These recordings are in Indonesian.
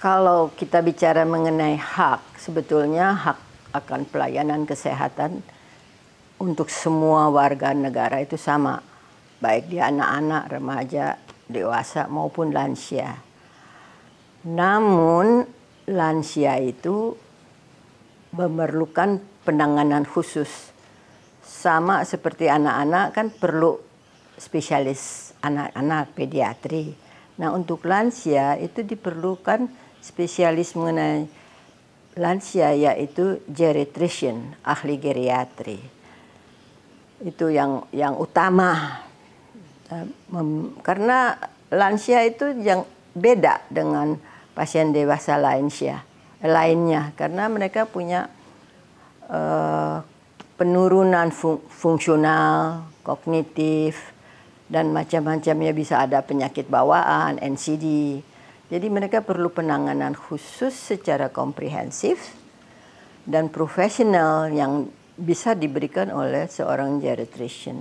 Kalau kita bicara mengenai hak, sebetulnya hak akan pelayanan kesehatan untuk semua warga negara itu sama, baik dia anak-anak, remaja, dewasa maupun lansia. Namun lansia itu memerlukan penanganan khusus. Sama seperti anak-anak kan perlu spesialis anak-anak pediatri. Nah, untuk lansia itu diperlukan spesialis mengenai lansia, yaitu geriatrician, ahli geriatri. Itu yang utama. Karena lansia itu yang beda dengan pasien dewasa lainnya, karena mereka punya penurunan fungsional, kognitif, dan macam-macamnya, bisa ada penyakit bawaan, NCD. Jadi mereka perlu penanganan khusus secara komprehensif dan profesional yang bisa diberikan oleh seorang geriatrician.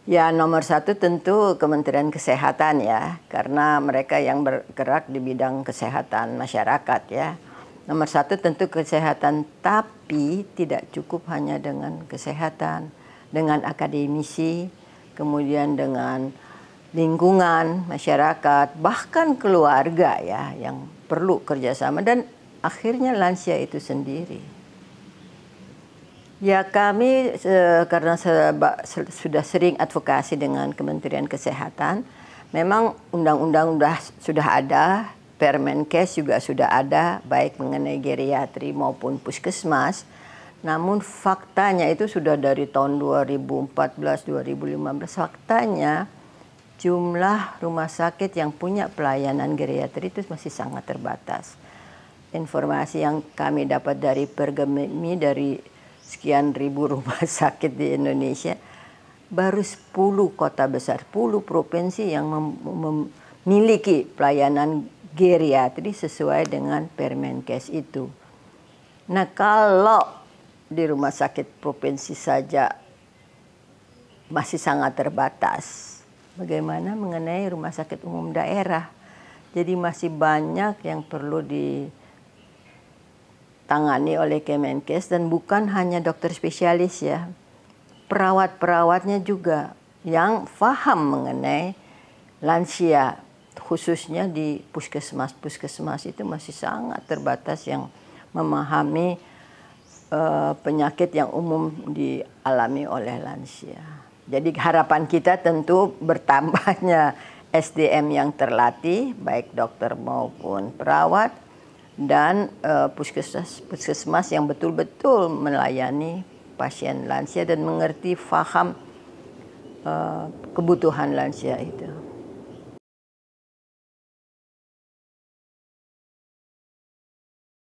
Ya, nomor satu tentu Kementerian Kesehatan ya, karena mereka yang bergerak di bidang kesehatan masyarakat ya. Nomor satu tentu kesehatan, tapi tidak cukup hanya dengan kesehatan, dengan akademisi, kemudian dengan lingkungan, masyarakat, bahkan keluarga ya, yang perlu kerjasama, dan akhirnya lansia itu sendiri. Ya, kami karena sudah sering advokasi dengan Kementerian Kesehatan, memang undang-undang sudah ada, Permenkes juga sudah ada, baik mengenai geriatri maupun puskesmas. Namun faktanya itu sudah dari tahun 2014-2015, faktanya jumlah rumah sakit yang punya pelayanan geriatri itu masih sangat terbatas. Informasi yang kami dapat dari Pergemi, dari sekian ribu rumah sakit di Indonesia, baru 10 kota besar, 10 provinsi yang memiliki pelayanan geriatri sesuai dengan Permenkes itu. Nah, kalau di rumah sakit provinsi saja masih sangat terbatas, bagaimana mengenai rumah sakit umum daerah? Jadi masih banyak yang perlu ditangani oleh Kemenkes, dan bukan hanya dokter spesialis ya, perawat-perawatnya juga yang paham mengenai lansia, khususnya di puskesmas itu masih sangat terbatas yang memahami penyakit yang umum dialami oleh lansia. Jadi harapan kita tentu bertambahnya SDM yang terlatih, baik dokter maupun perawat, dan puskesmas yang betul-betul melayani pasien lansia dan mengerti, paham kebutuhan lansia itu.